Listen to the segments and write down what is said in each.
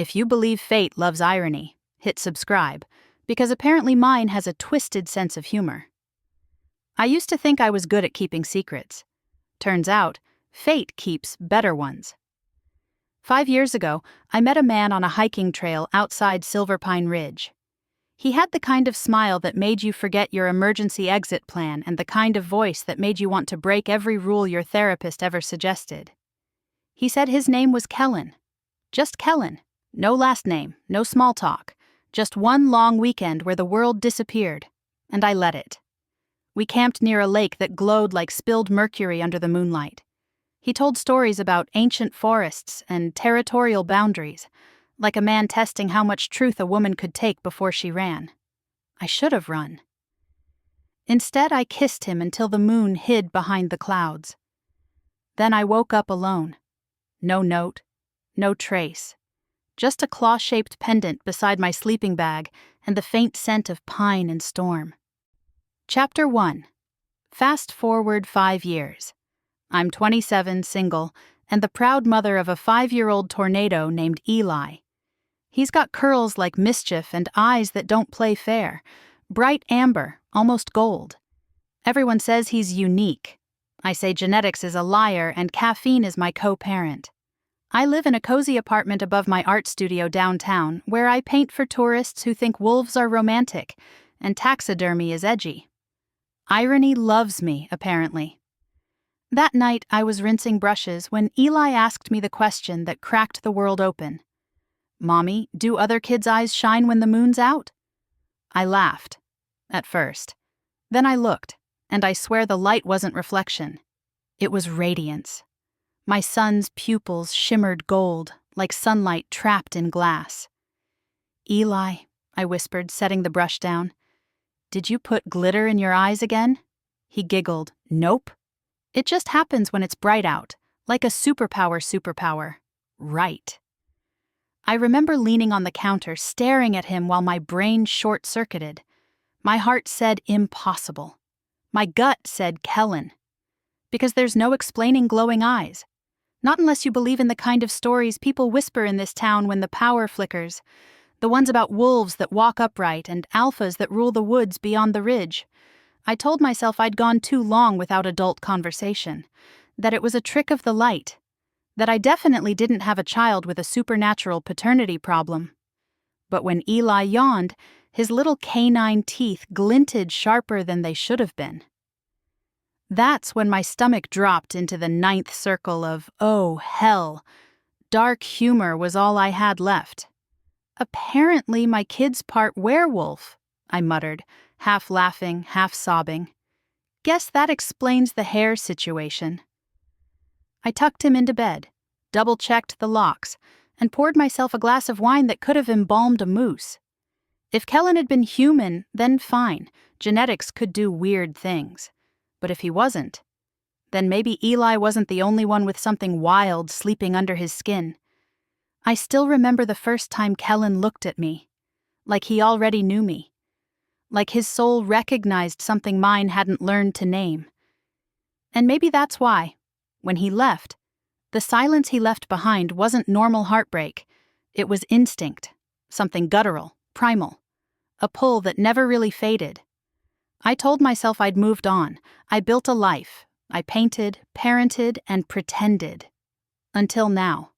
If you believe fate loves irony, hit subscribe, because apparently mine has a twisted sense of humor. I used to think I was good at keeping secrets. Turns out, fate keeps better ones. 5 years ago, I met a man on a hiking trail outside Silver Pine Ridge. He had the kind of smile that made you forget your emergency exit plan and the kind of voice that made you want to break every rule your therapist ever suggested. He said his name was Kellen. Just Kellen. No last name, no small talk. Just one long weekend where the world disappeared, and I let it. We camped near a lake that glowed like spilled mercury under the moonlight. He told stories about ancient forests and territorial boundaries, like a man testing how much truth a woman could take before she ran. I should have run. Instead, I kissed him until the moon hid behind the clouds. Then I woke up alone. No note, no trace. Just a claw-shaped pendant beside my sleeping bag and the faint scent of pine and storm. Chapter 1. Fast forward 5 years. I'm 27, single, and the proud mother of a 5-year-old tornado named Eli. He's got curls like mischief and eyes that don't play fair, bright amber, almost gold. Everyone says he's unique. I say genetics is a liar and caffeine is my co-parent. I live in a cozy apartment above my art studio downtown, where I paint for tourists who think wolves are romantic and taxidermy is edgy. Irony loves me, apparently. That night, I was rinsing brushes when Eli asked me the question that cracked the world open. "Mommy, do other kids' eyes shine when the moon's out?" I laughed, at first. Then I looked, and I swear the light wasn't reflection. It was radiance. My son's pupils shimmered gold, like sunlight trapped in glass. "Eli," I whispered, setting the brush down, "did you put glitter in your eyes again?" He giggled. "Nope. It just happens when it's bright out, like a superpower. Right." I remember leaning on the counter, staring at him while my brain short-circuited. My heart said impossible. My gut said Kellen. Because there's no explaining glowing eyes. Not unless you believe in the kind of stories people whisper in this town when the power flickers. The ones about wolves that walk upright and alphas that rule the woods beyond the ridge. I told myself I'd gone too long without adult conversation. That it was a trick of the light. That I definitely didn't have a child with a supernatural paternity problem. But when Eli yawned, his little canine teeth glinted sharper than they should have been. That's when my stomach dropped into the 9th circle of, oh, hell. Dark humor was all I had left. "Apparently my kid's part werewolf," I muttered, half laughing, half sobbing. "Guess that explains the hair situation." I tucked him into bed, double-checked the locks, and poured myself a glass of wine that could have embalmed a moose. If Kellen had been human, then fine, genetics could do weird things. But if he wasn't, then maybe Eli wasn't the only one with something wild sleeping under his skin. I still remember the first time Kellen looked at me, like he already knew me, like his soul recognized something mine hadn't learned to name. And maybe that's why, when he left, the silence he left behind wasn't normal heartbreak. It was instinct, something guttural, primal, a pull that never really faded. I told myself I'd moved on. I built a life. I painted, parented, and pretended. Until now.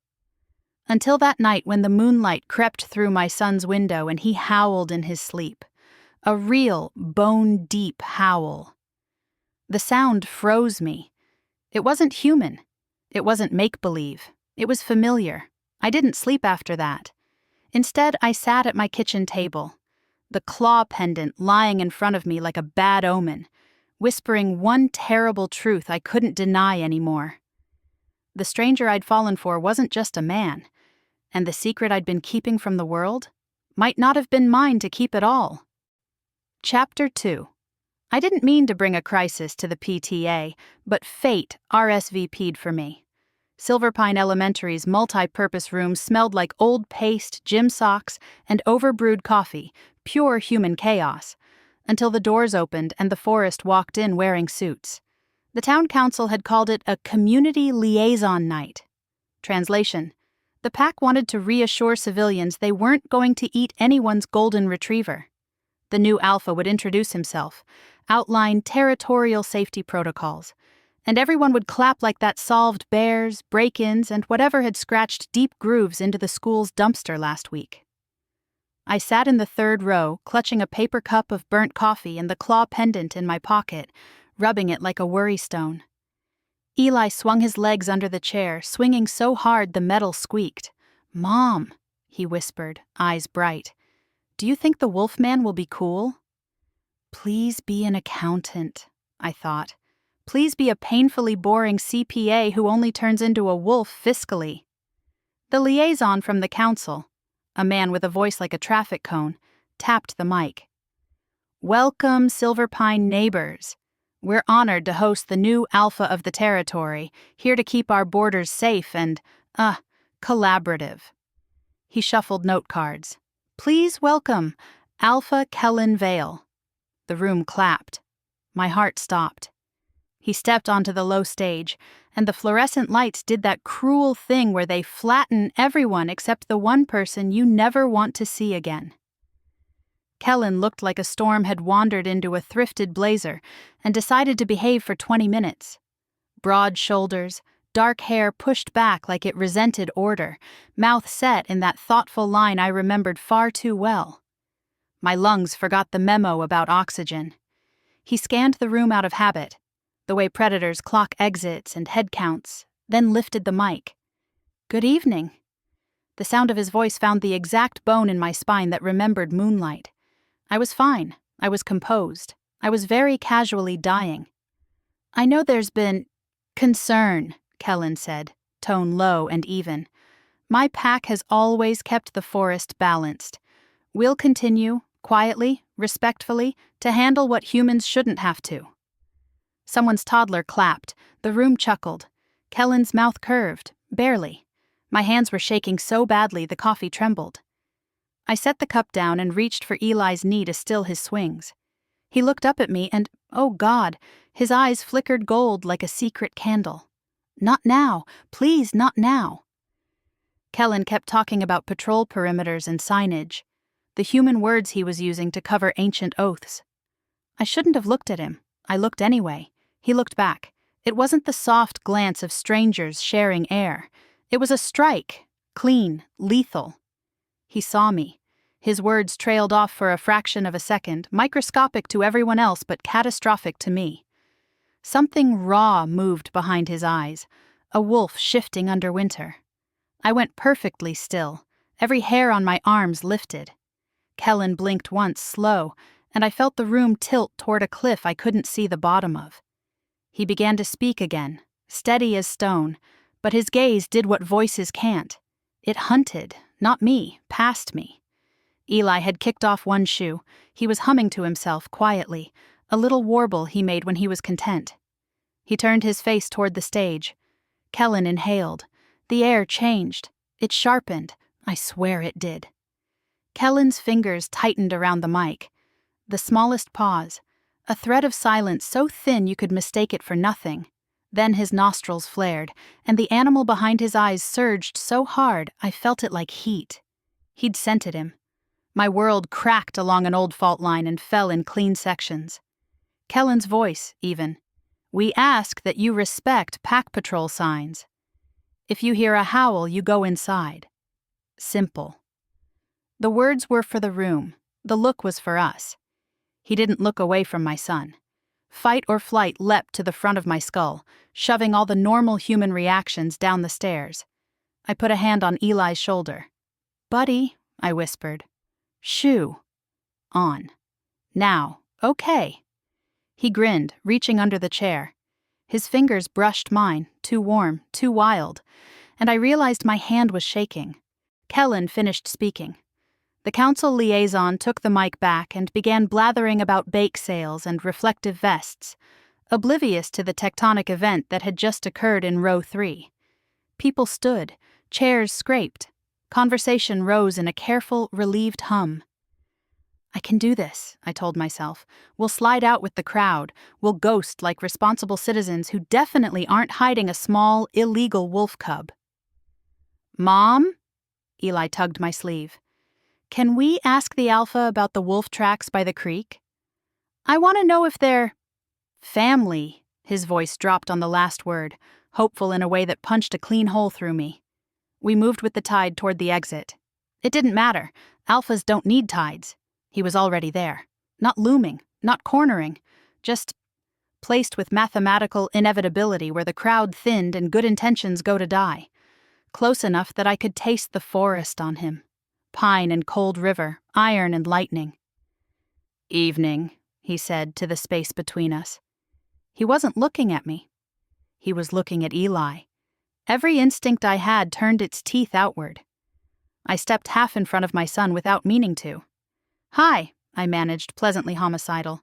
Until that night when the moonlight crept through my son's window and he howled in his sleep. A real, bone-deep howl. The sound froze me. It wasn't human. It wasn't make-believe. It was familiar. I didn't sleep after that. Instead, I sat at my kitchen table, the claw pendant lying in front of me like a bad omen, whispering one terrible truth I couldn't deny anymore. The stranger I'd fallen for wasn't just a man, and the secret I'd been keeping from the world might not have been mine to keep at all. Chapter 2. I didn't mean to bring a crisis to the PTA, but fate RSVP'd for me. Silver Pine Elementary's multi-purpose room smelled like old paste, gym socks, and overbrewed coffee, pure human chaos, until the doors opened and the forest walked in wearing suits. The town council had called it a community liaison night. Translation: The pack wanted to reassure civilians they weren't going to eat anyone's golden retriever. The new alpha would introduce himself, outline territorial safety protocols, and everyone would clap like that solved bears, break-ins, and whatever had scratched deep grooves into the school's dumpster last week. I sat in the third row, clutching a paper cup of burnt coffee and the claw pendant in my pocket, rubbing it like a worry stone. Eli swung his legs under the chair, swinging so hard the metal squeaked. "Mom," he whispered, eyes bright. "Do you think the Wolfman will be cool?" Please be an accountant, I thought. Please be a painfully boring CPA who only turns into a wolf fiscally. The liaison from the council, a man with a voice like a traffic cone, tapped the mic. "Welcome, Silver Pine neighbors. We're honored to host the new alpha of the territory, here to keep our borders safe and, collaborative." He shuffled note cards. "Please welcome Alpha Kellen Vale." The room clapped. My heart stopped. He stepped onto the low stage, and the fluorescent lights did that cruel thing where they flatten everyone except the one person you never want to see again. Kellen looked like a storm had wandered into a thrifted blazer and decided to behave for 20 minutes. Broad shoulders, dark hair pushed back like it resented order, mouth set in that thoughtful line I remembered far too well. My lungs forgot the memo about oxygen. He scanned the room out of habit, the way predators clock exits and head counts, then lifted the mic. "Good evening." The sound of his voice found the exact bone in my spine that remembered moonlight. I was fine. I was composed. I was very casually dying. "I know there's been concern," Kellen said, tone low and even. "My pack has always kept the forest balanced. We'll continue, quietly, respectfully, to handle what humans shouldn't have to." Someone's toddler clapped. The room chuckled. Kellen's mouth curved, barely. My hands were shaking so badly the coffee trembled. I set the cup down and reached for Eli's knee to still his swings. He looked up at me and, oh God, his eyes flickered gold like a secret candle. "Not now. Please, not now." Kellen kept talking about patrol perimeters and signage, the human words he was using to cover ancient oaths. I shouldn't have looked at him. I looked anyway. He looked back. It wasn't the soft glance of strangers sharing air. It was a strike, clean, lethal. He saw me. His words trailed off for a fraction of a second, microscopic to everyone else but catastrophic to me. Something raw moved behind his eyes, a wolf shifting under winter. I went perfectly still, every hair on my arms lifted. Kellen blinked once, slow, and I felt the room tilt toward a cliff I couldn't see the bottom of. He began to speak again, steady as stone, but his gaze did what voices can't. It hunted, not me, past me. Eli had kicked off one shoe. He was humming to himself quietly, a little warble he made when he was content. He turned his face toward the stage. Kellen inhaled. The air changed. It sharpened. I swear it did. Kellen's fingers tightened around the mic. The smallest pause, a thread of silence so thin you could mistake it for nothing. Then his nostrils flared, and the animal behind his eyes surged so hard I felt it like heat. He'd scented him. My world cracked along an old fault line and fell in clean sections. Kellen's voice, even. "We ask that you respect pack patrol signs. If you hear a howl, you go inside." Simple. The words were for the room. The look was for us. He didn't look away from my son. Fight or flight leapt to the front of my skull, shoving all the normal human reactions down the stairs. I put a hand on Eli's shoulder. "Buddy," I whispered. "Shoo." On. "Now, okay." He grinned, reaching under the chair. His fingers brushed mine, too warm, too wild, and I realized my hand was shaking. Kellen finished speaking. The council liaison took the mic back and began blathering about bake sales and reflective vests, oblivious to the tectonic event that had just occurred in row 3. People stood, chairs scraped. Conversation rose in a careful, relieved hum. "I can do this," I told myself. "We'll slide out with the crowd. We'll ghost like responsible citizens who definitely aren't hiding a small, illegal wolf cub." Mom? Eli tugged my sleeve. Can we ask the Alpha about the wolf tracks by the creek? I want to know if they're... Family, his voice dropped on the last word, hopeful in a way that punched a clean hole through me. We moved with the tide toward the exit. It didn't matter. Alphas don't need tides. He was already there. Not looming, not cornering, just placed with mathematical inevitability where the crowd thinned and good intentions go to die. Close enough that I could taste the forest on him. Pine and cold river, iron and lightning. Evening, he said to the space between us. He wasn't looking at me. He was looking at Eli. Every instinct I had turned its teeth outward. I stepped half in front of my son without meaning to. Hi, I managed, pleasantly homicidal.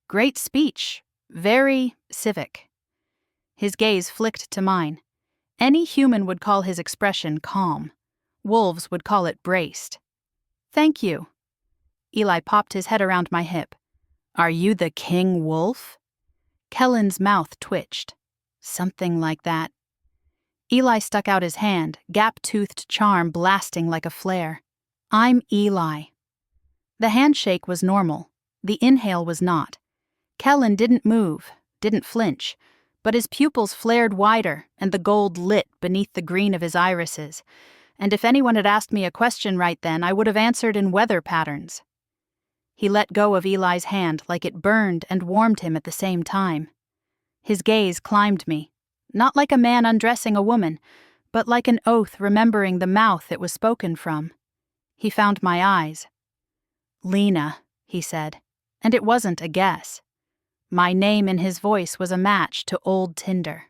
Great speech. Very civic. His gaze flicked to mine. Any human would call his expression calm. Wolves would call it braced. Thank you. Eli popped his head around my hip. Are you the king wolf? Kellen's mouth twitched. Something like that. Eli stuck out his hand, gap-toothed charm blasting like a flare. I'm Eli. The handshake was normal. The inhale was not. Kellen didn't move, didn't flinch, but his pupils flared wider and the gold lit beneath the green of his irises. And if anyone had asked me a question right then, I would have answered in weather patterns. He let go of Eli's hand like it burned and warmed him at the same time. His gaze climbed me, not like a man undressing a woman, but like an oath remembering the mouth it was spoken from. He found my eyes. Lena, he said, and it wasn't a guess. My name in his voice was a match to old Tinder.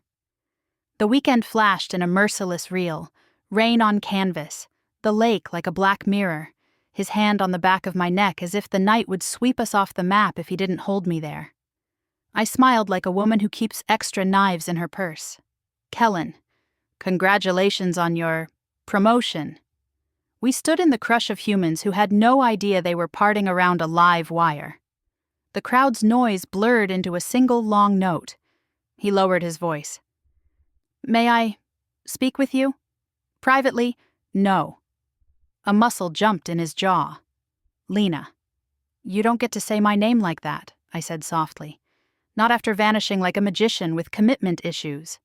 The weekend flashed in a merciless reel, rain on canvas, the lake like a black mirror, his hand on the back of my neck as if the night would sweep us off the map if he didn't hold me there. I smiled like a woman who keeps extra knives in her purse. Kellen, congratulations on your promotion. We stood in the crush of humans who had no idea they were parting around a live wire. The crowd's noise blurred into a single long note. He lowered his voice. May I speak with you? Privately, no. A muscle jumped in his jaw. Lena. You don't get to say my name like that, I said softly. Not after vanishing like a magician with commitment issues.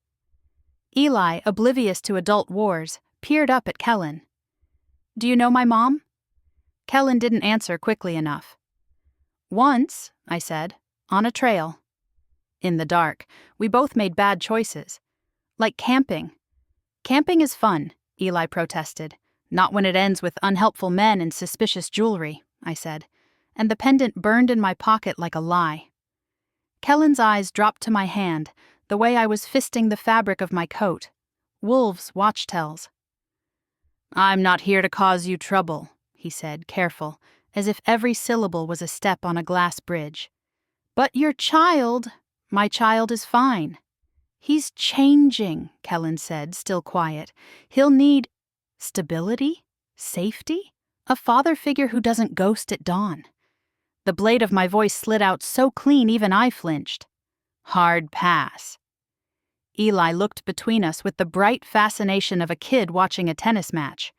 Eli, oblivious to adult wars, peered up at Kellen. Do you know my mom? Kellen didn't answer quickly enough. Once, I said, on a trail. In the dark, we both made bad choices. Like camping. Camping is fun, Eli protested. Not when it ends with unhelpful men and suspicious jewelry, I said, and the pendant burned in my pocket like a lie. Kellen's eyes dropped to my hand, the way I was fisting the fabric of my coat. Wolves' watchtells. I'm not here to cause you trouble, he said, careful, as if every syllable was a step on a glass bridge. But your child, my child is fine. He's changing, Kellen said, still quiet. He'll need stability? Safety? A father figure who doesn't ghost at dawn. The blade of my voice slid out so clean even I flinched. Hard pass. Eli looked between us with the bright fascination of a kid watching a tennis match.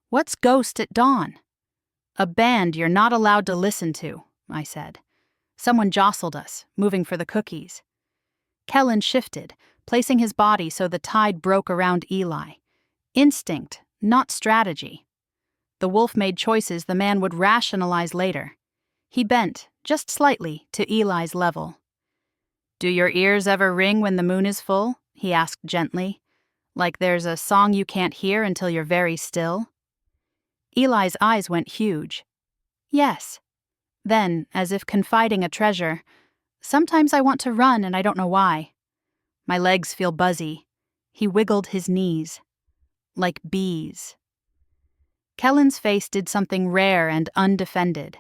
What's ghost at dawn? A band you're not allowed to listen to, I said. Someone jostled us, moving for the cookies. Kellen shifted, placing his body so the tide broke around Eli. Instinct, not strategy. The wolf made choices the man would rationalize later. He bent, just slightly, to Eli's level. Do your ears ever ring when the moon is full? He asked gently. Like there's a song you can't hear until you're very still? Eli's eyes went huge. Yes. Then, as if confiding a treasure, sometimes I want to run and I don't know why. My legs feel buzzy. He wiggled his knees. Like bees. Kellen's face did something rare and undefended.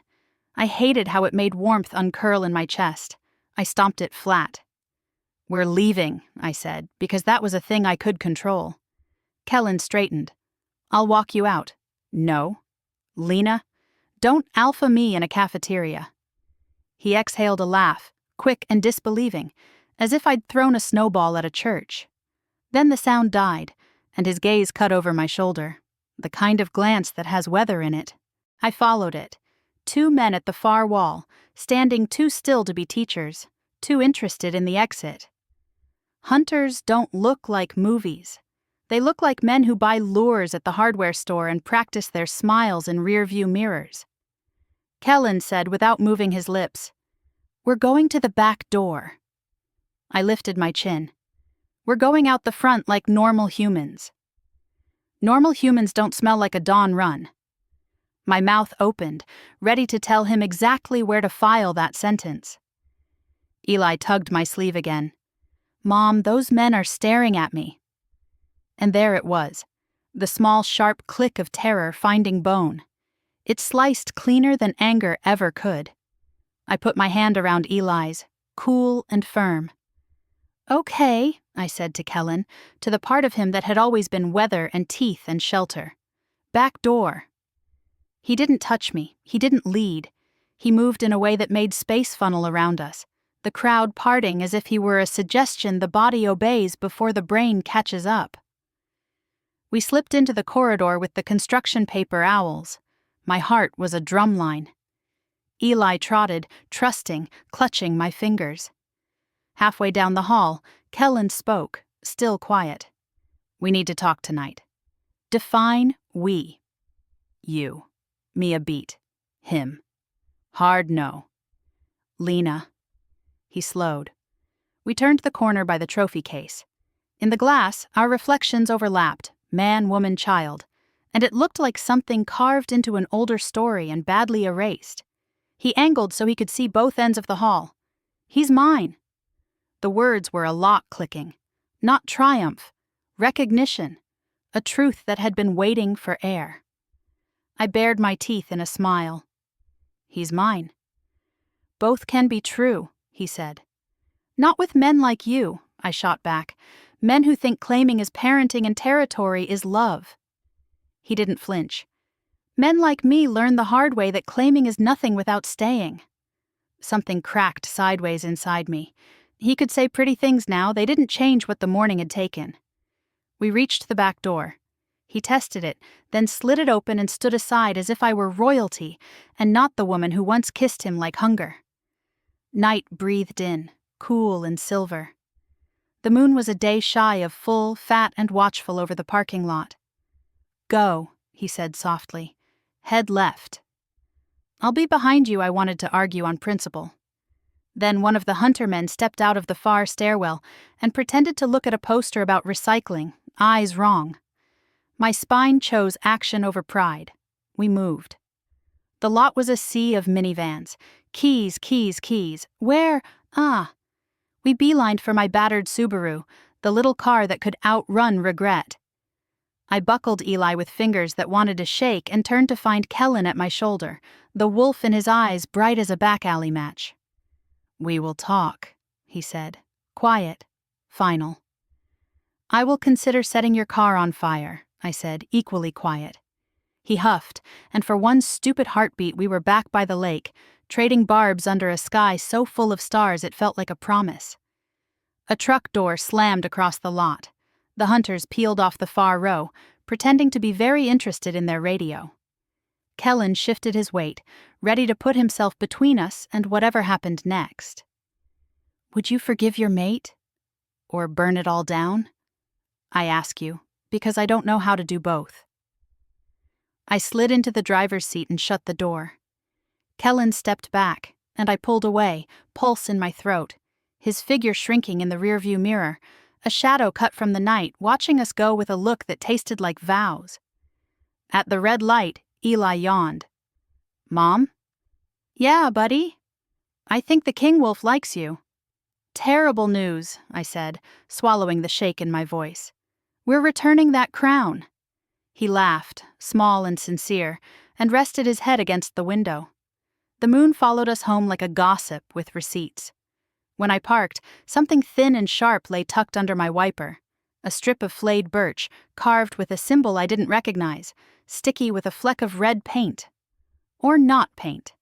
I hated how it made warmth uncurl in my chest. I stomped it flat. We're leaving, I said, because that was a thing I could control. Kellen straightened. I'll walk you out. No. Lena, don't alpha me in a cafeteria. He exhaled a laugh, quick and disbelieving, as if I'd thrown a snowball at a church. Then the sound died, and his gaze cut over my shoulder. the kind of glance that has weather in it. I followed it. 2 men at the far wall, standing too still to be teachers, too interested in the exit. Hunters don't look like movies. They look like men who buy lures at the hardware store and practice their smiles in rearview mirrors. Kellen said without moving his lips, "We're going to the back door." I lifted my chin. "We're going out the front like normal humans." Normal humans don't smell like a dawn run. My mouth opened, ready to tell him exactly where to file that sentence. Eli tugged my sleeve again. "Mom, those men are staring at me." And there it was, the small, sharp click of terror finding bone. It sliced cleaner than anger ever could. I put my hand around Eli's, cool and firm. "Okay," I said to Kellen, to the part of him that had always been weather and teeth and shelter. "Back door." He didn't touch me. He didn't lead. He moved in a way that made space funnel around us, the crowd parting as if he were a suggestion the body obeys before the brain catches up. We slipped into the corridor with the construction paper owls. My heart was a drumline. Eli trotted, trusting, clutching my fingers. Halfway down the hall, Kellen spoke, still quiet. "We need to talk tonight." Define we. You. Me a beat. Him. Hard no. Lena. He slowed. We turned the corner by the trophy case. In the glass, our reflections overlapped, man, woman, child, and it looked like something carved into an older story and badly erased. He angled so he could see both ends of the hall. "He's mine." The words were a lock clicking, not triumph, recognition, a truth that had been waiting for air. I bared my teeth in a smile. "He's mine." "Both can be true," he said. "Not with men like you," I shot back, "men who think claiming as parenting and territory is love." He didn't flinch. "Men like me learn the hard way that claiming is nothing without staying." Something cracked sideways inside me. He could say pretty things now, they didn't change what the morning had taken. We reached the back door. He tested it, then slid it open and stood aside as if I were royalty, and not the woman who once kissed him like hunger. Night breathed in, cool and silver. The moon was a day shy of full, fat and watchful over the parking lot. "Go," he said softly. "Head left." "I'll be behind you," I wanted to argue on principle. Then one of the hunter men stepped out of the far stairwell and pretended to look at a poster about recycling, eyes wrong. My spine chose action over pride. We moved. The lot was a sea of minivans. Keys, keys, keys. Where? We beelined for my battered Subaru, the little car that could outrun regret. I buckled Eli with fingers that wanted to shake and turned to find Kellen at my shoulder, the wolf in his eyes bright as a back alley match. "We will talk," he said. Quiet. Final. "I will consider setting your car on fire," I said, equally quiet. He huffed, and for one stupid heartbeat we were back by the lake, trading barbs under a sky so full of stars it felt like a promise. A truck door slammed across the lot. The hunters peeled off the far row, pretending to be very interested in their radio. Kellen shifted his weight, ready to put himself between us and whatever happened next. "Would you forgive your mate? Or burn it all down? I ask you, because I don't know how to do both." I slid into the driver's seat and shut the door. Kellen stepped back, and I pulled away, pulse in my throat, his figure shrinking in the rearview mirror, a shadow cut from the night, watching us go with a look that tasted like vows. At the red light, Eli yawned. "Mom?" "Yeah, buddy. I think the king wolf likes you." "Terrible news," I said, swallowing the shake in my voice. "We're returning that crown." He laughed, small and sincere, and rested his head against the window. The moon followed us home like a gossip with receipts. When I parked, something thin and sharp lay tucked under my wiper. A strip of flayed birch, carved with a symbol I didn't recognize, sticky with a fleck of red paint. Or not paint.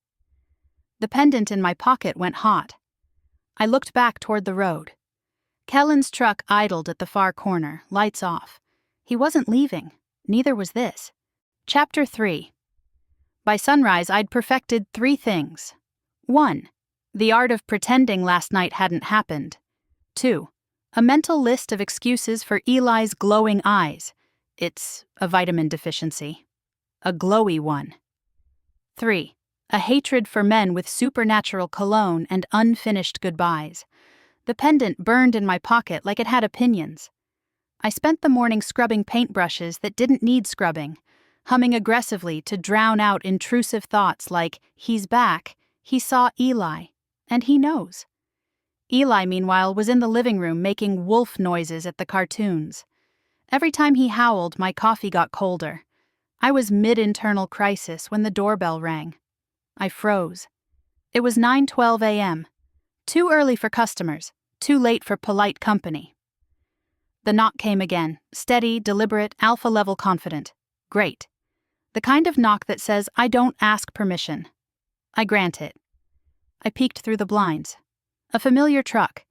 The pendant in my pocket went hot. I looked back toward the road. Kellen's truck idled at the far corner, lights off. He wasn't leaving. Neither was this. Chapter 3. By sunrise, I'd perfected 3 things. 1. The art of pretending last night hadn't happened. 2. A mental list of excuses for Eli's glowing eyes. It's a vitamin deficiency. A glowy one. 3. A hatred for men with supernatural cologne and unfinished goodbyes. The pendant burned in my pocket like it had opinions. I spent the morning scrubbing paintbrushes that didn't need scrubbing, humming aggressively to drown out intrusive thoughts like, he's back, he saw Eli, and he knows. Eli, meanwhile, was in the living room making wolf noises at the cartoons. Every time he howled, my coffee got colder. I was mid-internal crisis when the doorbell rang. I froze. It was 9:12 a.m. Too early for customers, too late for polite company. The knock came again, steady, deliberate, alpha-level confident. Great. The kind of knock that says, I don't ask permission. I grant it. I peeked through the blinds. A familiar truck,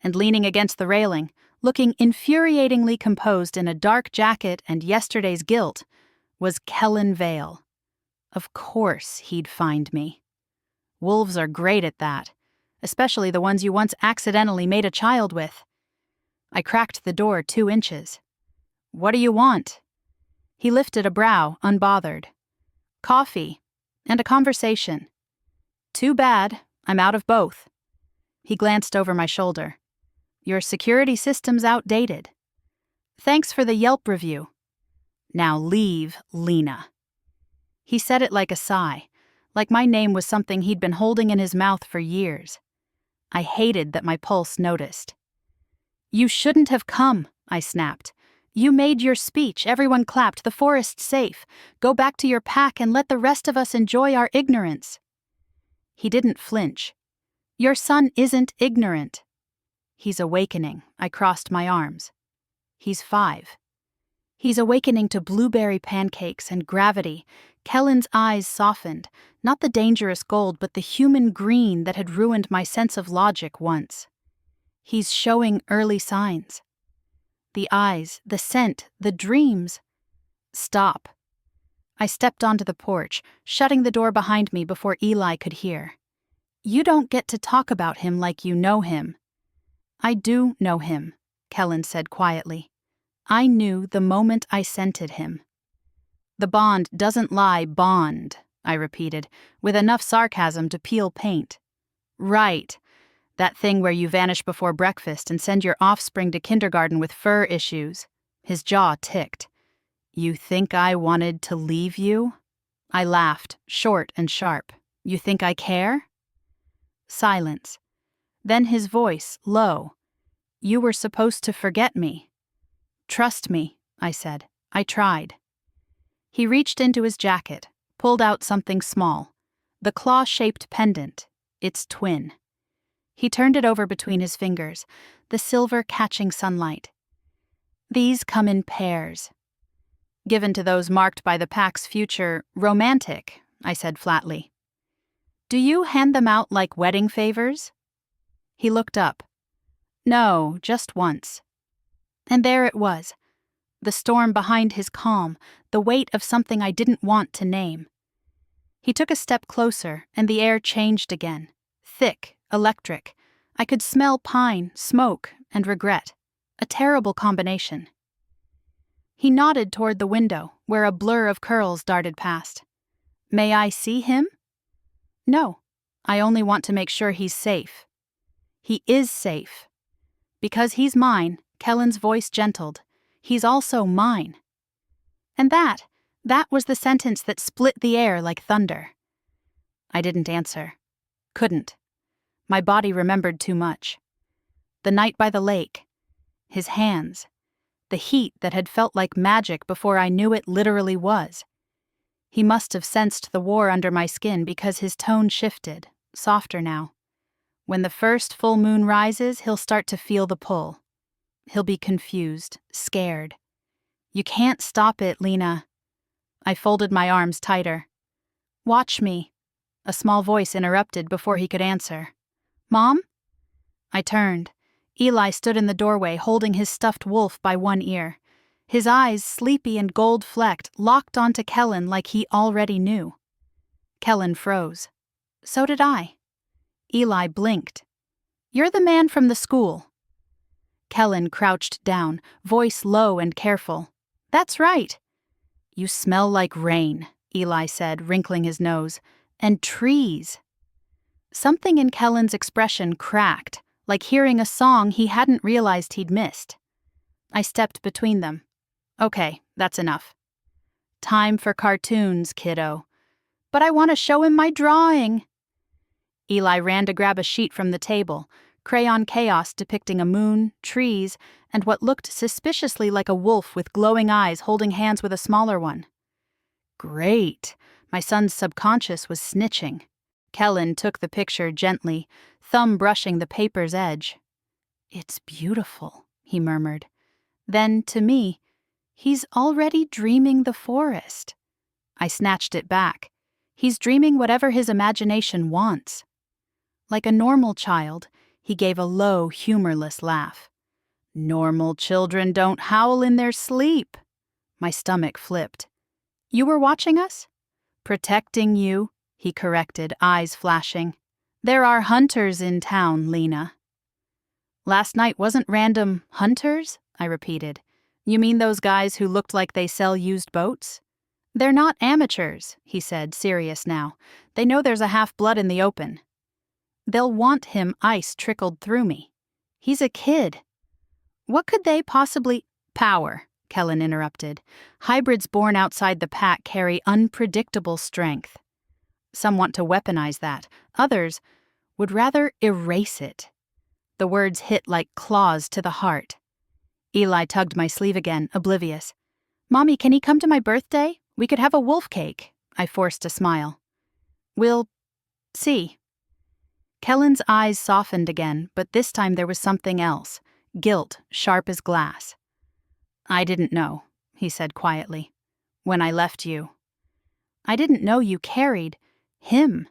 and leaning against the railing, looking infuriatingly composed in a dark jacket and yesterday's guilt, was Kellen Vale. Of course he'd find me. Wolves are great at that, especially the ones you once accidentally made a child with. I cracked the door 2 inches. What do you want? He lifted a brow, unbothered. Coffee, and a conversation. Too bad, I'm out of both. He glanced over my shoulder. Your security system's outdated. Thanks for the Yelp review. Now leave, Lena. He said it like a sigh, like my name was something he'd been holding in his mouth for years. I hated that my pulse noticed. You shouldn't have come, I snapped. You made your speech, everyone clapped, the forest's safe. Go back to your pack and let the rest of us enjoy our ignorance. He didn't flinch. Your son isn't ignorant. He's awakening, I crossed my arms. He's 5. He's awakening to blueberry pancakes and gravity. Kellen's eyes softened, not the dangerous gold but the human green that had ruined my sense of logic once. He's showing early signs. The eyes, the scent, the dreams. Stop. I stepped onto the porch, shutting the door behind me before Eli could hear. You don't get to talk about him like you know him. I do know him, Kellen said quietly. I knew the moment I scented him. The bond doesn't lie, bond, I repeated, with enough sarcasm to peel paint. Right. That thing where you vanish before breakfast and send your offspring to kindergarten with fur issues. His jaw ticked. You think I wanted to leave you? I laughed, short and sharp. You think I care? Silence. Then his voice, low. You were supposed to forget me. Trust me, I said. I tried. He reached into his jacket, pulled out something small. The claw-shaped pendant, its twin. He turned it over between his fingers, the silver catching sunlight. These come in pairs. Given to those marked by the pack's future, romantic, I said flatly. Do you hand them out like wedding favors? He looked up. No, just once. And there it was. The storm behind his calm, the weight of something I didn't want to name. He took a step closer, and the air changed again. Thick, electric. I could smell pine, smoke, and regret. A terrible combination. He nodded toward the window, where a blur of curls darted past. May I see him? No. I only want to make sure he's safe. He is safe. Because he's mine, Kellen's voice gentled. He's also mine. And that was the sentence that split the air like thunder. I didn't answer. Couldn't. My body remembered too much. The night by the lake. His hands. The heat that had felt like magic before I knew it literally was. He must have sensed the war under my skin because his tone shifted, softer now. When the first full moon rises, he'll start to feel the pull. He'll be confused, scared. You can't stop it, Lena. I folded my arms tighter. Watch me. A small voice interrupted before he could answer. Mom? I turned. Eli stood in the doorway holding his stuffed wolf by one ear. His eyes, sleepy and gold-flecked, locked onto Kellen like he already knew. Kellen froze. So did I. Eli blinked. "You're the man from the school." Kellen crouched down, voice low and careful. "That's right." "You smell like rain," Eli said, wrinkling his nose. "And trees." Something in Kellen's expression cracked, like hearing a song he hadn't realized he'd missed. I stepped between them. "Okay, that's enough." "Time for cartoons, kiddo." "But I want to show him my drawing." Eli ran to grab a sheet from the table, crayon chaos depicting a moon, trees, and what looked suspiciously like a wolf with glowing eyes holding hands with a smaller one. Great! My son's subconscious was snitching. Kellen took the picture gently, thumb brushing the paper's edge. "It's beautiful," he murmured. Then, to me, "He's already dreaming the forest." I snatched it back. "He's dreaming whatever his imagination wants." Like a normal child, he gave a low, humorless laugh. "Normal children don't howl in their sleep." My stomach flipped. "You were watching us?" "Protecting you," he corrected, eyes flashing. "There are hunters in town, Lena." "Last night wasn't random hunters?" I repeated. "You mean those guys who looked like they sell used boats?" "They're not amateurs," he said, serious now. "They know there's a half-blood in the open. They'll want him ice trickled through me. He's a kid." "What could they possibly—" "Power," Kellen interrupted. "Hybrids born outside the pack carry unpredictable strength. Some want to weaponize that. Others would rather erase it." The words hit like claws to the heart. Eli tugged my sleeve again, oblivious. "Mommy, can he come to my birthday? We could have a wolf cake." I forced a smile. "We'll see." Kellen's eyes softened again, but this time there was something else. Guilt, sharp as glass. "I didn't know," he said quietly. "When I left you." "I didn't know you carried him."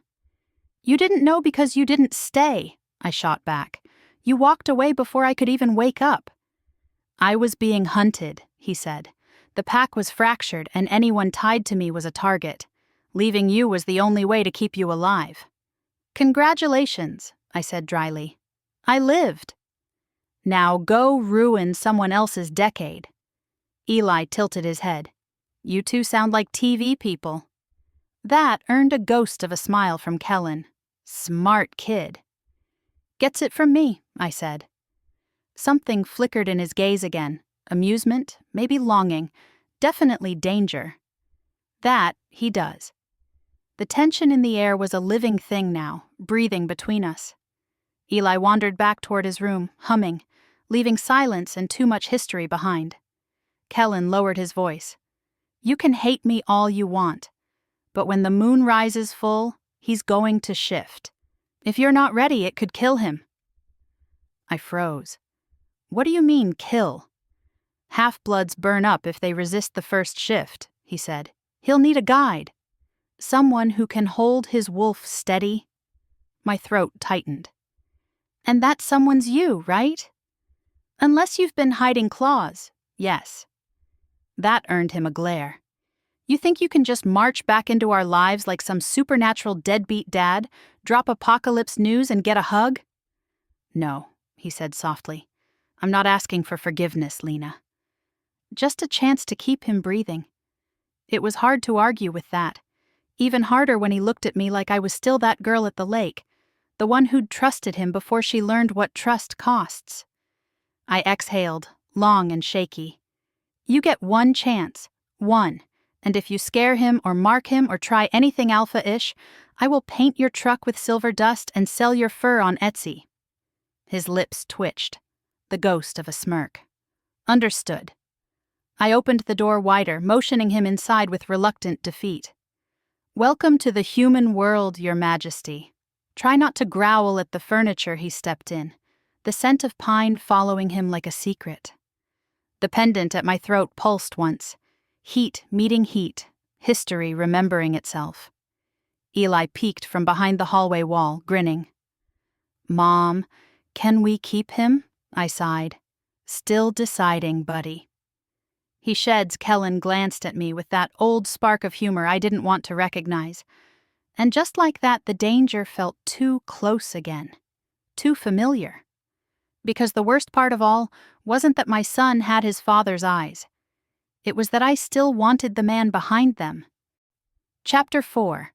"You didn't know because you didn't stay," I shot back. "You walked away before I could even wake up." "I was being hunted," he said. "The pack was fractured, and anyone tied to me was a target. Leaving you was the only way to keep you alive." "Congratulations," I said dryly. "I lived." "Now go ruin someone else's decade." Eli tilted his head. "You two sound like TV people." That earned a ghost of a smile from Kellen. Smart kid. "Gets it from me," I said. Something flickered in his gaze again. Amusement, maybe longing, definitely danger. That he does. The tension in the air was a living thing now, breathing between us. Eli wandered back toward his room, humming, leaving silence and too much history behind. Kellen lowered his voice. "You can hate me all you want, but when the moon rises full, he's going to shift. If you're not ready, it could kill him." I froze. "What do you mean, kill?" "Half-bloods burn up if they resist the first shift," he said. "He'll need a guide. Someone who can hold his wolf steady." My throat tightened. "And that someone's you, right?" "Unless you've been hiding claws, yes." That earned him a glare. "You think you can just march back into our lives like some supernatural deadbeat dad, drop apocalypse news and get a hug?" "No," he said softly. "I'm not asking for forgiveness, Lena. Just a chance to keep him breathing." It was hard to argue with that. Even harder when he looked at me like I was still that girl at the lake, the one who'd trusted him before she learned what trust costs. I exhaled, long and shaky. "You get one chance, one, and if you scare him or mark him or try anything alpha-ish, I will paint your truck with silver dust and sell your fur on Etsy." His lips twitched, the ghost of a smirk. "Understood." I opened the door wider, motioning him inside with reluctant defeat. "Welcome to the human world, Your Majesty." Try not to growl at the furniture he stepped in, the scent of pine following him like a secret. The pendant at my throat pulsed once. Heat meeting heat, history remembering itself. Eli peeked from behind the hallway wall, grinning. "Mom, can we keep him?" I sighed. "Still deciding, buddy." He sheds. Kellen glanced at me with that old spark of humor I didn't want to recognize. And just like that, the danger felt too close again. Too familiar. Because the worst part of all wasn't that my son had his father's eyes. It was that I still wanted the man behind them. Chapter 4.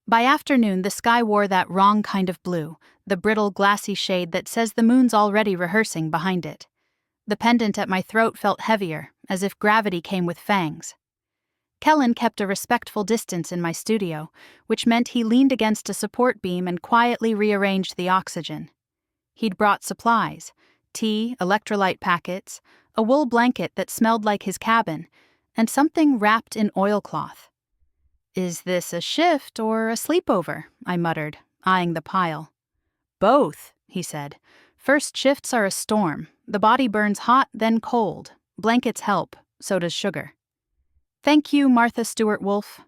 By afternoon, the sky wore that wrong kind of blue, the brittle, glassy shade that says the moon's already rehearsing behind it. The pendant at my throat felt heavier, as if gravity came with fangs. Kellen kept a respectful distance in my studio, which meant he leaned against a support beam and quietly rearranged the oxygen. He'd brought supplies: tea, electrolyte packets, a wool blanket that smelled like his cabin, and something wrapped in oilcloth. "Is this a shift or a sleepover?" I muttered, eyeing the pile. "Both," he said. "First shifts are a storm. The body burns hot, then cold. Blankets help, so does sugar." "Thank you, Martha Stewart Wolf."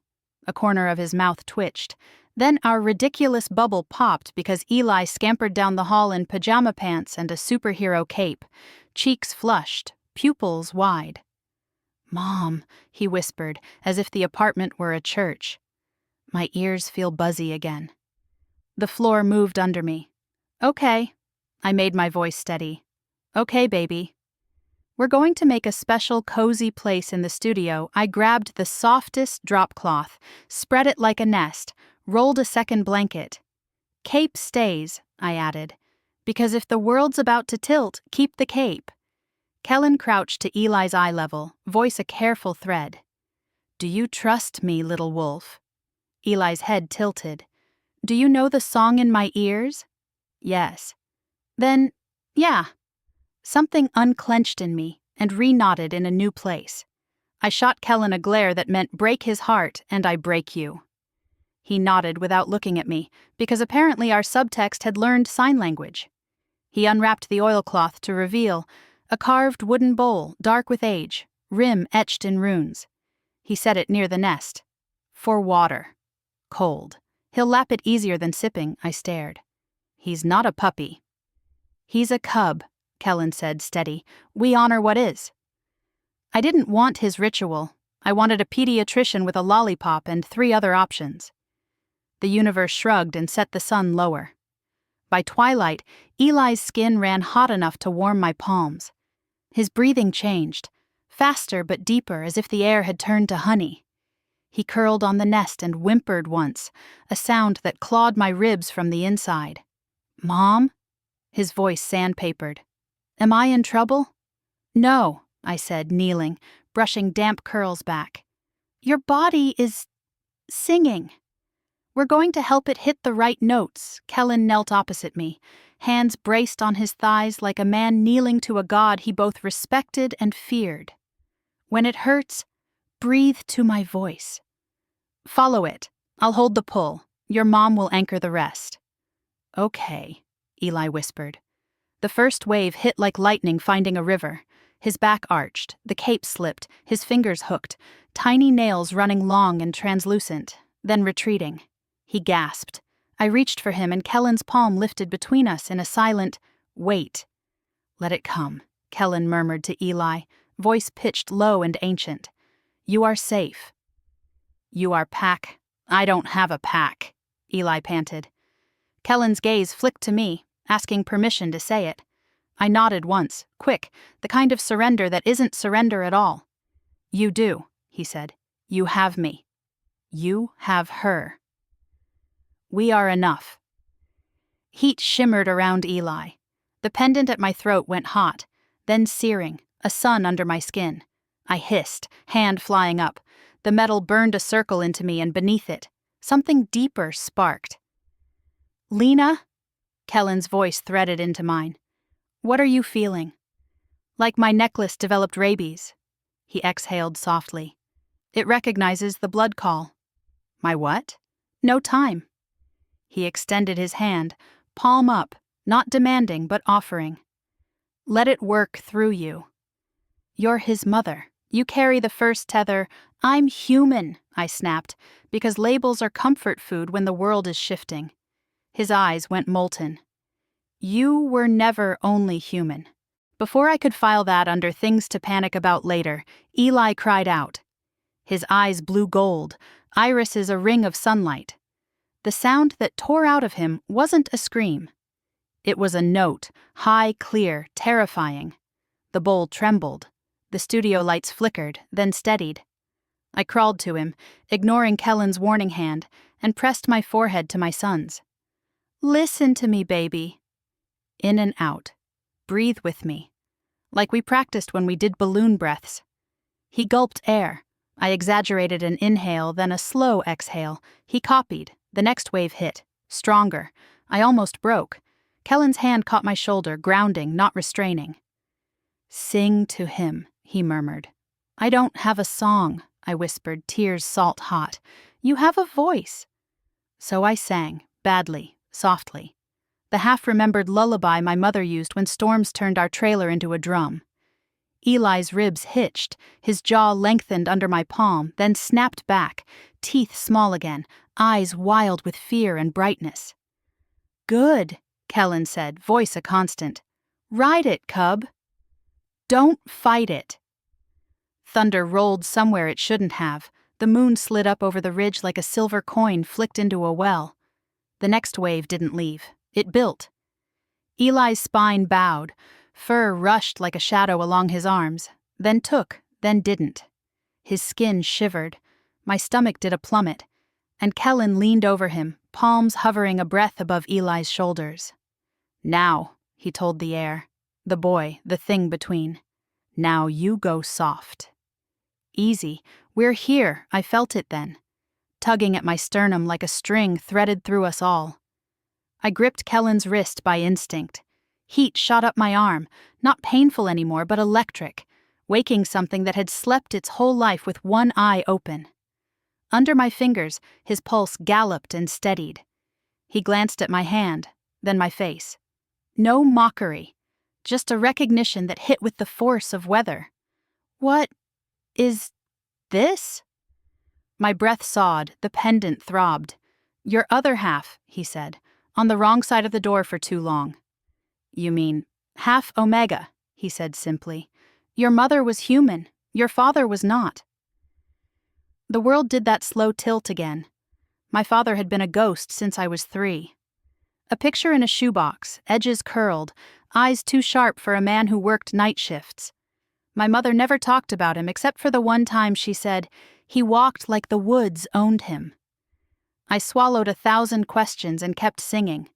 A corner of his mouth twitched. Then our ridiculous bubble popped because Eli scampered down the hall in pajama pants and a superhero cape, cheeks flushed, pupils wide. "Mom," he whispered, as if the apartment were a church. My ears feel buzzy again. The floor moved under me. "Okay." I made my voice steady. "Okay, baby." "We're going to make a special cozy place in the studio." I grabbed the softest drop cloth, spread it like a nest, rolled a second blanket. "Cape stays," I added, "because if the world's about to tilt, keep the cape." Kellen crouched to Eli's eye level, voice a careful thread. "Do you trust me, little wolf?" Eli's head tilted. "Do you know the song in my ears?" "Yes." "Then, yeah." Something unclenched in me and re-knotted in a new place. I shot Kellen a glare that meant break his heart and I break you. He nodded without looking at me, because apparently our subtext had learned sign language. He unwrapped the oilcloth to reveal a carved wooden bowl, dark with age, rim etched in runes. He set it near the nest. "For water. Cold. He'll lap it easier than sipping," I stared. "He's not a puppy." "He's a cub," Kellen said, steady. "We honor what is." I didn't want his ritual. I wanted a pediatrician with a lollipop and 3 other options. The universe shrugged and set the sun lower. By twilight, Eli's skin ran hot enough to warm my palms. His breathing changed, faster but deeper, as if the air had turned to honey. He curled on the nest and whimpered once, a sound that clawed my ribs from the inside. "Mom?" His voice sandpapered. "Am I in trouble?" "No," I said, kneeling, brushing damp curls back. "Your body is singing. We're going to help it hit the right notes." Kellen knelt opposite me, hands braced on his thighs like a man kneeling to a god he both respected and feared. "When it hurts, breathe to my voice. Follow it. I'll hold the pull. Your mom will anchor the rest." "Okay," Eli whispered. The first wave hit like lightning finding a river. His back arched, the cape slipped, his fingers hooked, tiny nails running long and translucent, then retreating. He gasped. I reached for him and Kellen's palm lifted between us in a silent, "Wait." "Let it come," Kellen murmured to Eli, voice pitched low and ancient. "You are safe." "You are pack. I don't have a pack," Eli panted. Kellen's gaze flicked to me, asking permission to say it. I nodded once, quick, the kind of surrender that isn't surrender at all. "You do," he said. "You have me. You have her. We are enough." Heat shimmered around Eli. The pendant at my throat went hot, then searing, a sun under my skin. I hissed, hand flying up. The metal burned a circle into me, and beneath it, something deeper sparked. "Lena?" Kellen's voice threaded into mine. "What are you feeling?" "Like my necklace developed rabies." He exhaled softly. "It recognizes the blood call." "My what?" "No time." He extended his hand, palm up, not demanding but offering. "Let it work through you. You're his mother. You carry the first tether." "I'm human," I snapped, because labels are comfort food when the world is shifting. His eyes went molten. "You were never only human. Before I could file that under things to panic about later, Eli cried out. His eyes blue gold, irises a ring of sunlight. The sound that tore out of him wasn't a scream. It was a note, high, clear, terrifying. The bowl trembled. The studio lights flickered, then steadied. I crawled to him, ignoring Kellen's warning hand, and pressed my forehead to my son's. Listen to me, baby. In and out. Breathe with me. Like we practiced when we did balloon breaths. He gulped air. I exaggerated an inhale, then a slow exhale. He copied. The next wave hit. Stronger. I almost broke. Kellen's hand caught my shoulder, grounding, not restraining. Sing to him, he murmured. I don't have a song, I whispered, tears salt hot. You have a voice. So I sang, badly, softly. The half-remembered lullaby my mother used when storms turned our trailer into a drum. Eli's ribs hitched, his jaw lengthened under my palm, then snapped back, teeth small again, eyes wild with fear and brightness. Good, Kellen said, voice a constant. Ride it, cub. Don't fight it. Thunder rolled somewhere it shouldn't have. The moon slid up over the ridge like a silver coin flicked into a well. The next wave didn't leave. It built. Eli's spine bowed. Fur rushed like a shadow along his arms, then took, then didn't. His skin shivered. My stomach did a plummet, and Kellen leaned over him, palms hovering a breath above Eli's shoulders. Now, he told the air, the boy, the thing between. Now you go soft. Easy. We're here, I felt it then. Tugging at my sternum like a string threaded through us all. I gripped Kellen's wrist by instinct. Heat shot up my arm, not painful anymore, but electric, waking something that had slept its whole life with one eye open. Under my fingers, his pulse galloped and steadied. He glanced at my hand, then my face. No mockery, just a recognition that hit with the force of weather. What is this? My breath sawed, the pendant throbbed. Your other half, he said, on the wrong side of the door for too long. You mean, half Omega, he said simply. Your mother was human, your father was not. The world did that slow tilt again. My father had been a ghost since I was 3. A picture in a shoebox, edges curled, eyes too sharp for a man who worked night shifts. My mother never talked about him except for the one time she said, he walked like the woods owned him. I swallowed 1,000 questions and kept singing.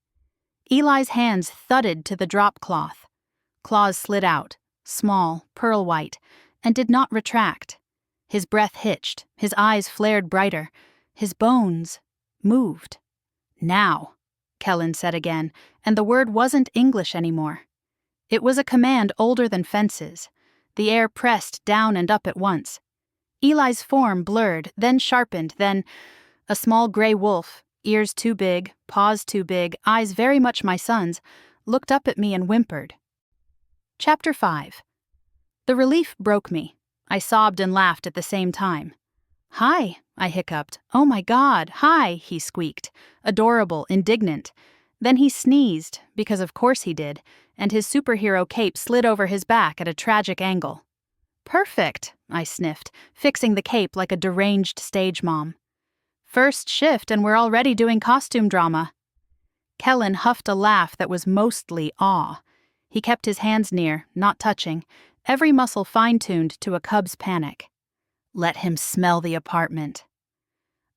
Eli's hands thudded to the drop cloth. Claws slid out, small, pearl white, and did not retract. His breath hitched, his eyes flared brighter, his bones moved. Now, Kellen said again, and the word wasn't English anymore. It was a command older than fences. The air pressed down and up at once. Eli's form blurred, then sharpened, then a small gray wolf, ears too big, paws too big, eyes very much my son's, looked up at me and whimpered. Chapter 5. The relief broke me. I sobbed and laughed at the same time. Hi, I hiccuped. Oh my God, hi, he squeaked, adorable, indignant. Then he sneezed, because of course he did, and his superhero cape slid over his back at a tragic angle. Perfect, I sniffed, fixing the cape like a deranged stage mom. First shift and we're already doing costume drama. Kellen huffed a laugh that was mostly awe. He kept his hands near, not touching, every muscle fine-tuned to a cub's panic. Let him smell the apartment.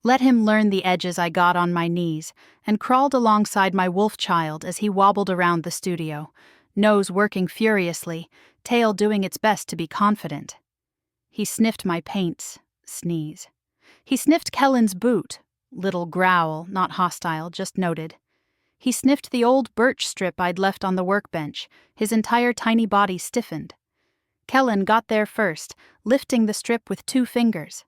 Let him learn the edges I got on my knees, and crawled alongside my wolf child as he wobbled around the studio, nose working furiously, tail doing its best to be confident. He sniffed my paints, sneeze. He sniffed Kellen's boot, little growl, not hostile, just noted. He sniffed the old birch strip I'd left on the workbench, his entire tiny body stiffened. Kellen got there first, lifting the strip with 2 fingers.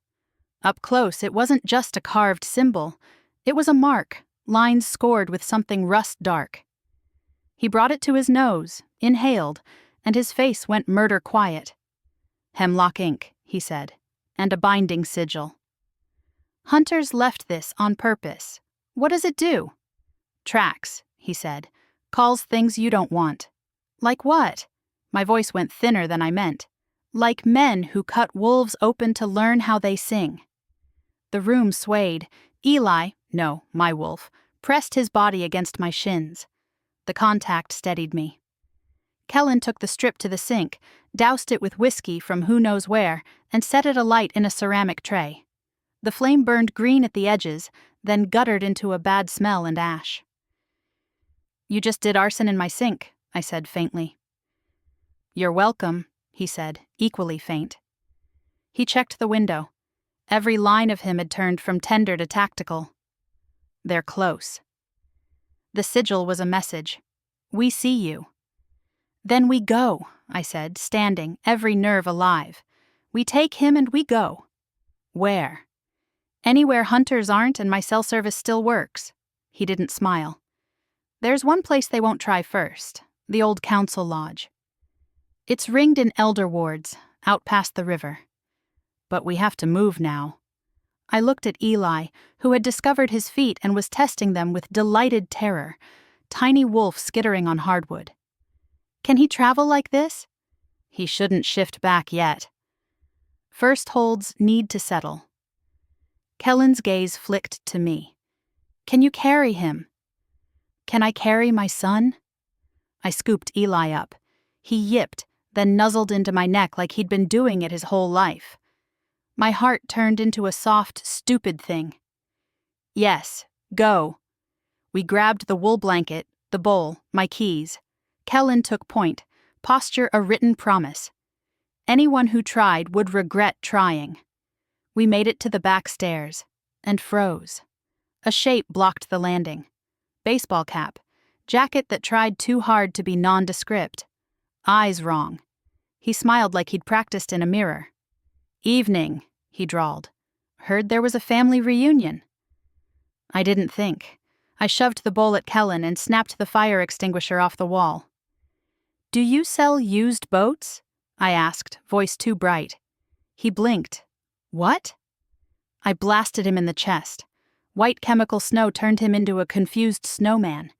Up close, it wasn't just a carved symbol. It was a mark, lines scored with something rust dark. He brought it to his nose, inhaled, and his face went murder quiet. Hemlock ink, he said, and a binding sigil. Hunters left this on purpose. What does it do? Tracks, he said. Calls things you don't want. Like what? My voice went thinner than I meant, like men who cut wolves open to learn how they sing. The room swayed. Eli, no, my wolf, pressed his body against my shins. The contact steadied me. Kellen took the strip to the sink, doused it with whiskey from who knows where, and set it alight in a ceramic tray. The flame burned green at the edges, then guttered into a bad smell and ash. "You just did arson in my sink," I said faintly. "You're welcome," he said, equally faint. He checked the window. Every line of him had turned from tender to tactical. "They're close." The sigil was a message. "We see you." "Then we go," I said, standing, every nerve alive. "We take him and we go." "Where?" "Anywhere hunters aren't and my cell service still works." He didn't smile. "There's one place they won't try first, the old council lodge. It's ringed in elder wards, out past the river. But we have to move now." I looked at Eli, who had discovered his feet and was testing them with delighted terror, tiny wolf skittering on hardwood. "Can he travel like this?" "He shouldn't shift back yet." First holds need to settle. Kellen's gaze flicked to me. "Can you carry him?" "Can I carry my son?" I scooped Eli up. He yipped, then nuzzled into my neck like he'd been doing it his whole life. My heart turned into a soft, stupid thing. "Yes, go." We grabbed the wool blanket, the bowl, my keys. Kellen took point, posture a written promise. Anyone who tried would regret trying. We made it to the back stairs, and froze. A shape blocked the landing. Baseball cap, jacket that tried too hard to be nondescript. Eyes wrong. He smiled like he'd practiced in a mirror. "Evening," he drawled. "Heard there was a family reunion." I didn't think. I shoved the bowl at Kellen and snapped the fire extinguisher off the wall. "Do you sell used boats?" I asked, voice too bright. He blinked. "What?" I blasted him in the chest. White chemical snow turned him into a confused snowman.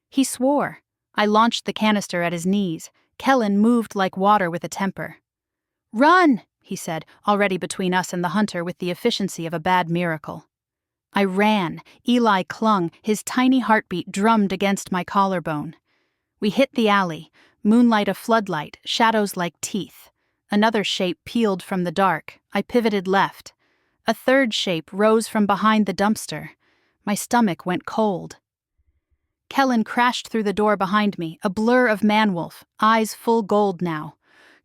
He swore. I launched the canister at his knees. Kellen moved like water with a temper. "Run!" he said, already between us and the hunter with the efficiency of a bad miracle. I ran. Eli clung, his tiny heartbeat drummed against my collarbone. We hit the alley, moonlight a floodlight, shadows like teeth. Another shape peeled from the dark. I pivoted left. A third shape rose from behind the dumpster. My stomach went cold. Kellen crashed through the door behind me, a blur of man-wolf, eyes full gold now.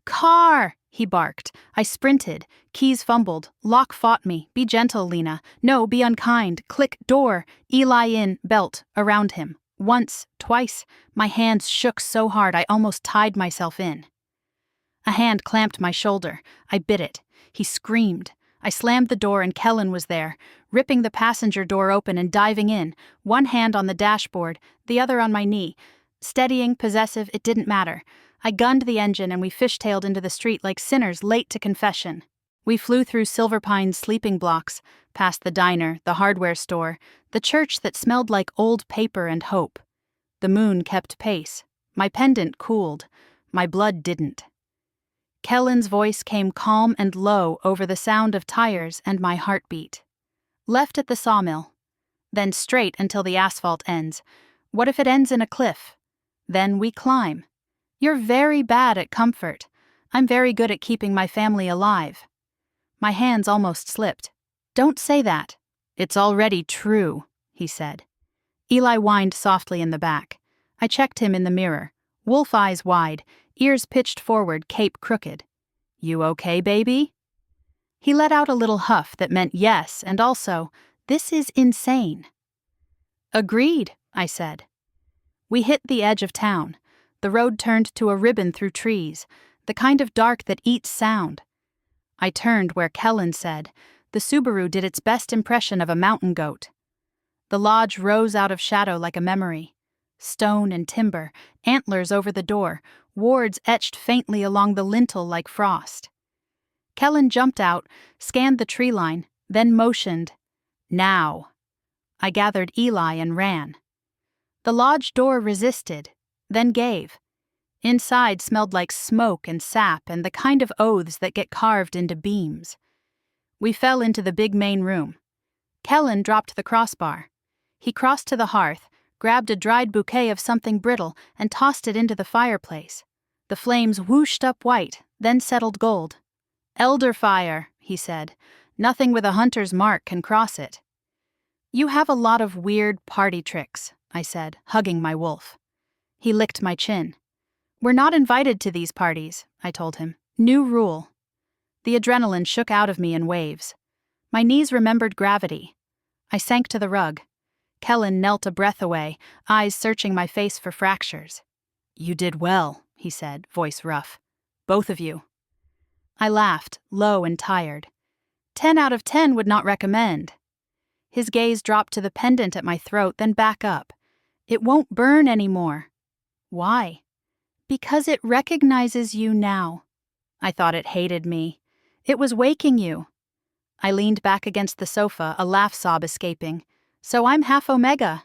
"Car!" he barked. I sprinted. Keys fumbled. Lock fought me. "Be gentle, Lena. No, be unkind. Click, door. Eli in, belt, around him. Once, twice. My hands shook so hard I almost tied myself in. A hand clamped my shoulder. I bit it. He screamed. I slammed the door and Kellen was there, ripping the passenger door open and diving in, one hand on the dashboard, the other on my knee. Steadying, possessive, it didn't matter. I gunned the engine and we fishtailed into the street like sinners late to confession. We flew through Silver Pine's sleeping blocks, past the diner, the hardware store, the church that smelled like old paper and hope. The moon kept pace. My pendant cooled. My blood didn't. Kellen's voice came calm and low over the sound of tires and my heartbeat. "Left at the sawmill. Then straight until the asphalt ends. What if it ends in a cliff? Then we climb. You're very bad at comfort. I'm very good at keeping my family alive." My hands almost slipped. "Don't say that." "It's already true," he said. Eli whined softly in the back. I checked him in the mirror. Wolf eyes wide, ears pitched forward, cape crooked. "You okay, baby?" He let out a little huff that meant yes, and also, "This is insane." "Agreed," I said. We hit the edge of town. The road turned to a ribbon through trees, the kind of dark that eats sound. I turned where Kellen said. The Subaru did its best impression of a mountain goat. The lodge rose out of shadow like a memory. Stone and timber, antlers over the door, wards etched faintly along the lintel like frost. Kellen jumped out, scanned the tree line, then motioned. "Now." I gathered Eli and ran. The lodge door resisted, then gave. Inside smelled like smoke and sap and the kind of oaths that get carved into beams. We fell into the big main room. Kellen dropped the crossbar. He crossed to the hearth, grabbed a dried bouquet of something brittle, and tossed it into the fireplace. The flames whooshed up white, then settled gold. "Elderfire," he said. "Nothing with a hunter's mark can cross it." "You have a lot of weird party tricks," I said, hugging my wolf. He licked my chin. "We're not invited to these parties," I told him. "New rule." The adrenaline shook out of me in waves. My knees remembered gravity. I sank to the rug. Kellen knelt a breath away, eyes searching my face for fractures. "You did well," he said, voice rough. "Both of you." I laughed, low and tired. 10 out of 10 would not recommend. His gaze dropped to the pendant at my throat, then back up. "It won't burn anymore." "Why?" "Because it recognizes you now." I thought it hated me. "It was waking you." I leaned back against the sofa, a laugh sob escaping. "So I'm half Omega."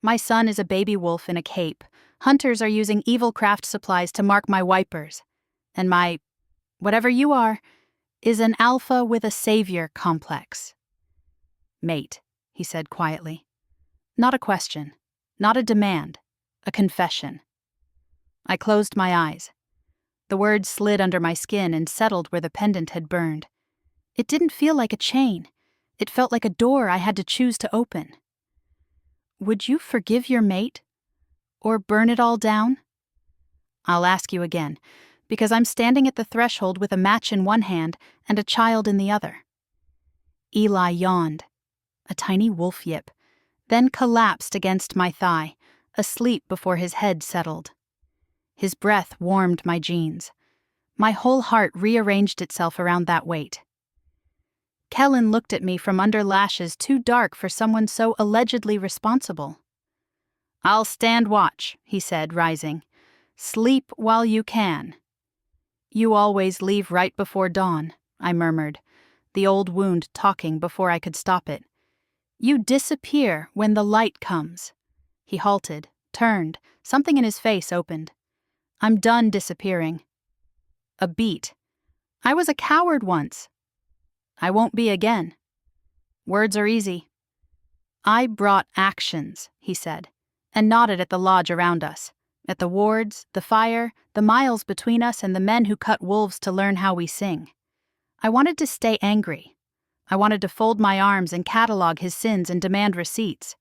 "My son is a baby wolf in a cape. Hunters are using evil craft supplies to mark my wipers. And my, whatever you are, is an alpha with a savior complex." "Mate," he said quietly. Not a question, not a demand, a confession. I closed my eyes. The words slid under my skin and settled where the pendant had burned. It didn't feel like a chain. It felt like a door I had to choose to open. "Would you forgive your mate? Or burn it all down?" "I'll ask you again, because I'm standing at the threshold with a match in one hand and a child in the other." Eli yawned, a tiny wolf yip, then collapsed against my thigh, asleep before his head settled. His breath warmed my jeans. My whole heart rearranged itself around that weight. Kellen looked at me from under lashes too dark for someone so allegedly responsible. "I'll stand watch," he said, rising. "Sleep while you can." "You always leave right before dawn," I murmured, the old wound talking before I could stop it. "You disappear when the light comes." He halted, turned, something in his face opened. "I'm done disappearing." A beat. "I was a coward once." "I won't be again." "Words are easy." "I brought actions," he said, and nodded at the lodge around us, at the wards, the fire, the miles between us and the men who cut wolves to learn how we sing. I wanted to stay angry. I wanted to fold my arms and catalog his sins and demand receipts.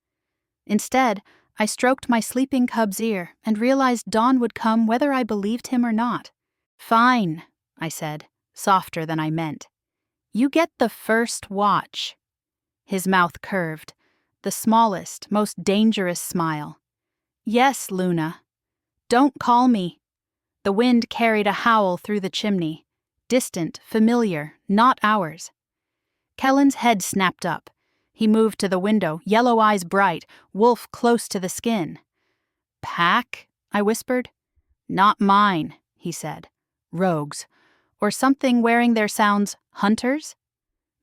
Instead, I stroked my sleeping cub's ear and realized dawn would come whether I believed him or not. "Fine," I said, softer than I meant. "You get the first watch." His mouth curved, the smallest, most dangerous smile. "Yes, Luna. Don't call me." The wind carried a howl through the chimney. Distant, familiar, not ours. Kellen's head snapped up. He moved to the window, yellow eyes bright, wolf close to the skin. "Pack?" I whispered. "Not mine," he said. "Rogues. Or something wearing their sounds hunters?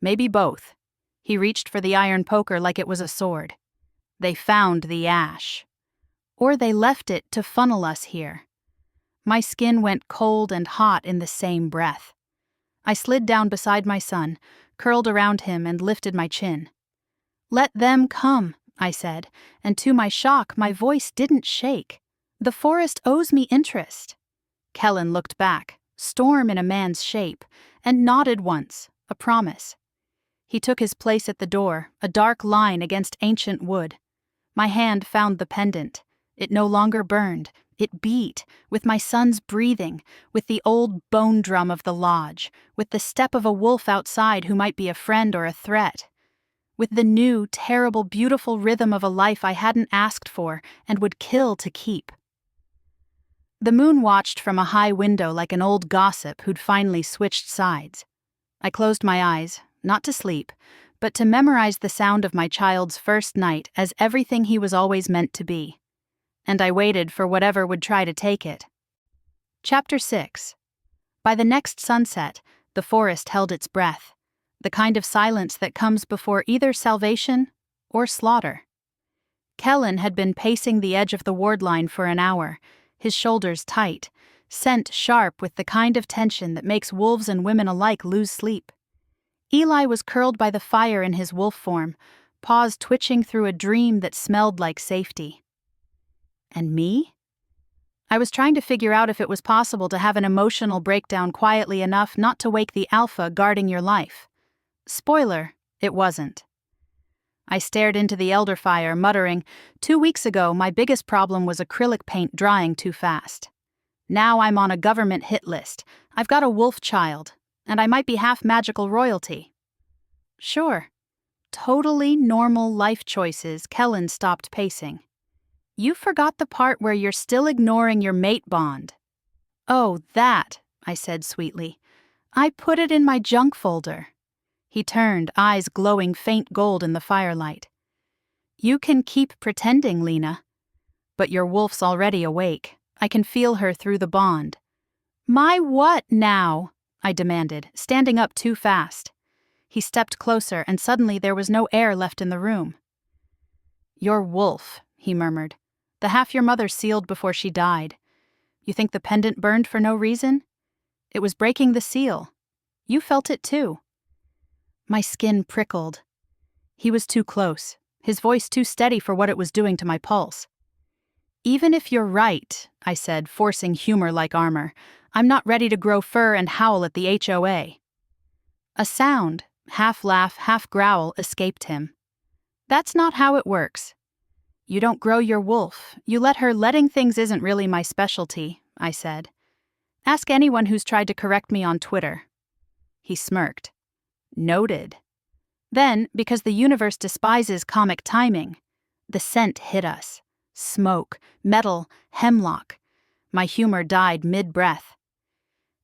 Maybe both." He reached for the iron poker like it was a sword. "They found the ash. Or they left it to funnel us here." My skin went cold and hot in the same breath. I slid down beside my son, curled around him and lifted my chin. "Let them come," I said, and to my shock, my voice didn't shake. "The forest owes me interest." Kellen looked back, storm in a man's shape, and nodded once, a promise. He took his place at the door, a dark line against ancient wood. My hand found the pendant. It no longer burned. It beat, with my son's breathing, with the old bone drum of the lodge, with the step of a wolf outside who might be a friend or a threat, with the new, terrible, beautiful rhythm of a life I hadn't asked for and would kill to keep. The moon watched from a high window like an old gossip who'd finally switched sides. I closed my eyes, not to sleep, but to memorize the sound of my child's first night as everything he was always meant to be. And I waited for whatever would try to take it. Chapter 6. By the next sunset, the forest held its breath, the kind of silence that comes before either salvation or slaughter. Kellen had been pacing the edge of the ward line for an hour, his shoulders tight, scent sharp with the kind of tension that makes wolves and women alike lose sleep. Eli was curled by the fire in his wolf form, paws twitching through a dream that smelled like safety. And me? I was trying to figure out if it was possible to have an emotional breakdown quietly enough not to wake the alpha guarding your life. Spoiler, it wasn't. I stared into the elder fire, muttering, 2 weeks ago my biggest problem was acrylic paint drying too fast. Now I'm on a government hit list, I've got a wolf child, and I might be half magical royalty. Sure. Totally normal life choices. Kellen stopped pacing. You forgot the part where you're still ignoring your mate bond. Oh, that, I said sweetly. I put it in my junk folder. He turned, eyes glowing faint gold in the firelight. You can keep pretending, Lena. But your wolf's already awake. I can feel her through the bond. My what now? I demanded, standing up too fast. He stepped closer, and suddenly there was no air left in the room. Your wolf, he murmured. The half your mother sealed before she died. You think the pendant burned for no reason? It was breaking the seal. You felt it too. My skin prickled. He was too close, his voice too steady for what it was doing to my pulse. Even if you're right, I said, forcing humor like armor, I'm not ready to grow fur and howl at the HOA. A sound, half laugh, half growl, escaped him. That's not how it works. You don't grow your wolf, you let her. Letting things isn't really my specialty, I said. Ask anyone who's tried to correct me on Twitter. He smirked. Noted. Then, because the universe despises comic timing, the scent hit us. Smoke, metal, hemlock. My humor died mid-breath.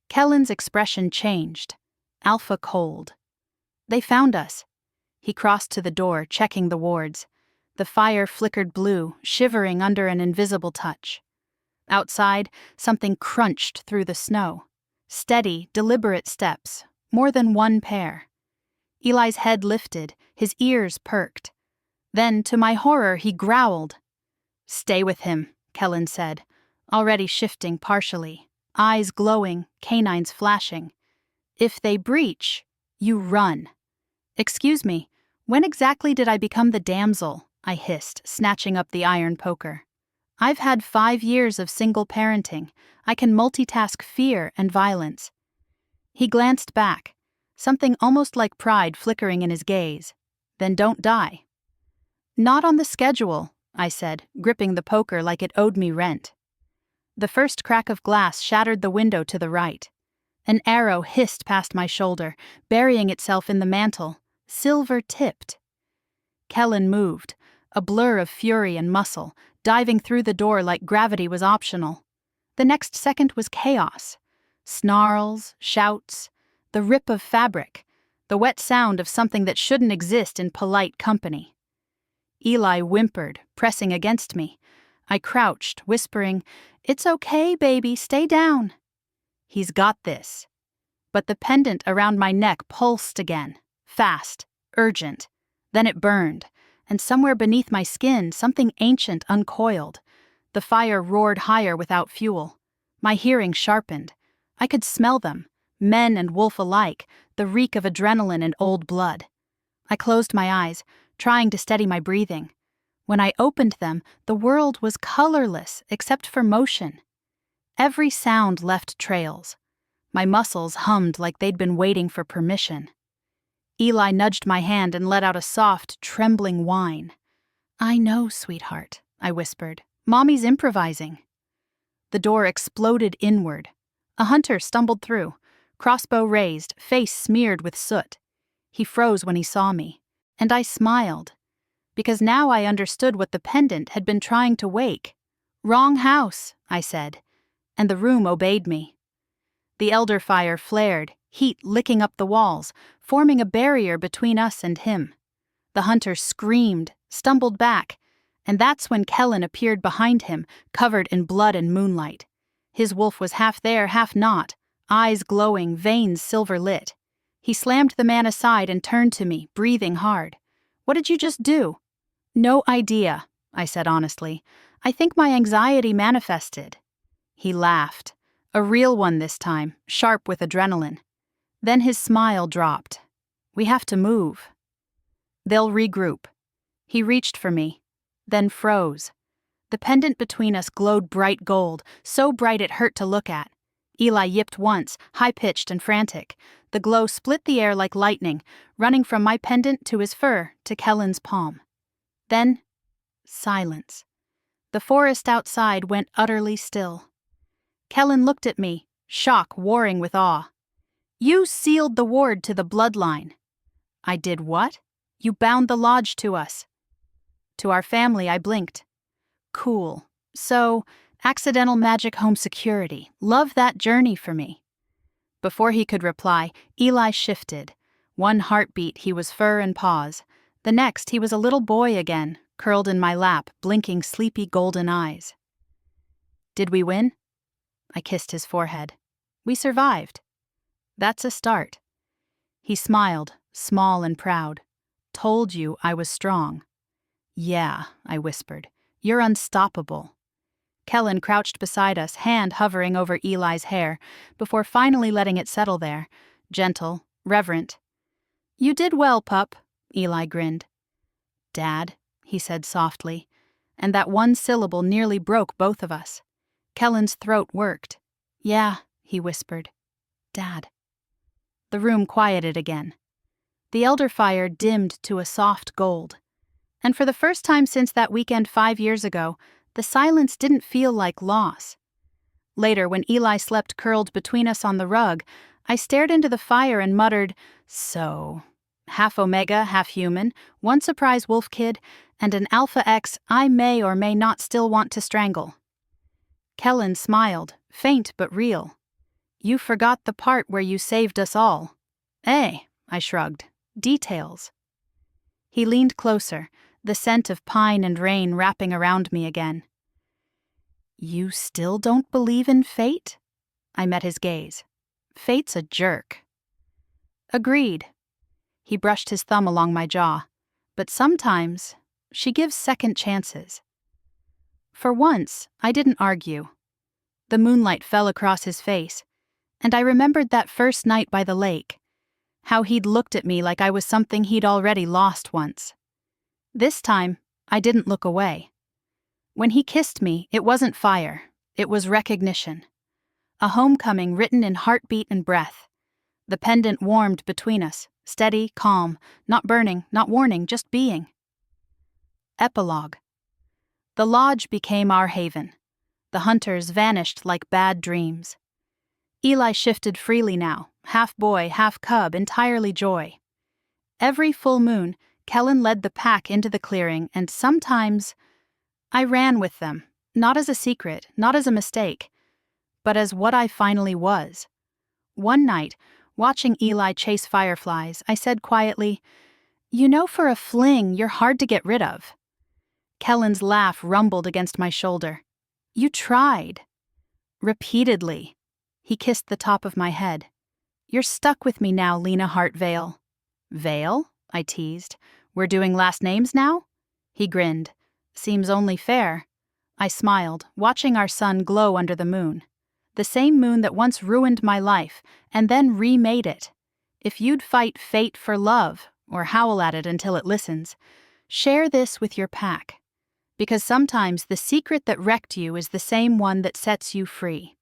Kellen's expression changed. Alpha cold. They found us. He crossed to the door, checking the wards. The fire flickered blue, shivering under an invisible touch. Outside, something crunched through the snow. Steady, deliberate steps, more than one pair. Eli's head lifted, his ears perked. Then, to my horror, he growled. Stay with him, Kellen said, already shifting partially, eyes glowing, canines flashing. If they breach, you run. Excuse me, when exactly did I become the damsel? I hissed, snatching up the iron poker. I've had 5 years of single parenting. I can multitask fear and violence. He glanced back, something almost like pride flickering in his gaze. Then don't die. Not on the schedule, I said, gripping the poker like it owed me rent. The first crack of glass shattered the window to the right. An arrow hissed past my shoulder, burying itself in the mantel, silver-tipped. Kellen moved, a blur of fury and muscle, diving through the door like gravity was optional. The next second was chaos. Snarls, shouts, the rip of fabric, the wet sound of something that shouldn't exist in polite company. Eli whimpered, pressing against me. I crouched, whispering, "It's okay, baby, stay down." He's got this. But the pendant around my neck pulsed again, fast, urgent. Then it burned, and somewhere beneath my skin, something ancient uncoiled. The fire roared higher without fuel. My hearing sharpened. I could smell them, men and wolf alike, the reek of adrenaline and old blood. I closed my eyes, trying to steady my breathing. When I opened them, the world was colorless except for motion. Every sound left trails. My muscles hummed like they'd been waiting for permission. Eli nudged my hand and let out a soft, trembling whine. "I know, sweetheart," I whispered. "Mommy's improvising." The door exploded inward. A hunter stumbled through, crossbow raised, face smeared with soot. He froze when he saw me, and I smiled, because now I understood what the pendant had been trying to wake. "Wrong house," I said, and the room obeyed me. The elder fire flared, heat licking up the walls, forming a barrier between us and him. The hunter screamed, stumbled back, and that's when Kellen appeared behind him, covered in blood and moonlight. His wolf was half there, half not, eyes glowing, veins silver-lit. He slammed the man aside and turned to me, breathing hard. "What did you just do?" "No idea," I said honestly. "I think my anxiety manifested." He laughed. A real one this time, sharp with adrenaline. Then his smile dropped. We have to move. They'll regroup. He reached for me, then froze. The pendant between us glowed bright gold, so bright it hurt to look at. Eli yipped once, high-pitched and frantic. The glow split the air like lightning, running from my pendant to his fur to Kellen's palm. Then, silence. The forest outside went utterly still. Kellen looked at me, shock warring with awe. You sealed the ward to the bloodline. I did what? You bound the lodge to us. To our family, I blinked. Cool. So, accidental magic home security. Love that journey for me. Before he could reply, Eli shifted. One heartbeat, he was fur and paws. The next, he was a little boy again, curled in my lap, blinking sleepy golden eyes. Did we win? I kissed his forehead. We survived. That's a start. He smiled, small and proud. Told you I was strong. Yeah, I whispered. You're unstoppable. Kellen crouched beside us, hand hovering over Eli's hair, before finally letting it settle there, gentle, reverent. You did well, pup, Eli grinned. Dad, he said softly, and that one syllable nearly broke both of us. Kellen's throat worked. Yeah, he whispered. Dad. The room quieted again. The elder fire dimmed to a soft gold. And for the first time since that weekend 5 years ago, the silence didn't feel like loss. Later, when Eli slept curled between us on the rug, I stared into the fire and muttered, so, half Omega, half human, one surprise wolf kid, and an Alpha X I may or may not still want to strangle. Kellen smiled, faint but real. You forgot the part where you saved us all. I shrugged. Details. He leaned closer, the scent of pine and rain wrapping around me again. You still don't believe in fate? I met his gaze. Fate's a jerk. Agreed. He brushed his thumb along my jaw. But sometimes, she gives second chances. For once, I didn't argue. The moonlight fell across his face, and I remembered that first night by the lake, how he'd looked at me like I was something he'd already lost once. This time, I didn't look away. When he kissed me, it wasn't fire, it was recognition. A homecoming written in heartbeat and breath. The pendant warmed between us, steady, calm, not burning, not warning, just being. Epilogue. The lodge became our haven. The hunters vanished like bad dreams. Eli shifted freely now, half boy, half cub, entirely joy. Every full moon, Kellen led the pack into the clearing, and sometimes I ran with them, not as a secret, not as a mistake, but as what I finally was. One night, watching Eli chase fireflies, I said quietly, You know, for a fling, you're hard to get rid of. Kellen's laugh rumbled against my shoulder. You tried. Repeatedly. He kissed the top of my head. You're stuck with me now, Lena Hartvale. Vale? I teased. We're doing last names now? He grinned. Seems only fair. I smiled, watching our sun glow under the moon. The same moon that once ruined my life, and then remade it. If you'd fight fate for love, or howl at it until it listens, share this with your pack. Because sometimes the secret that wrecked you is the same one that sets you free.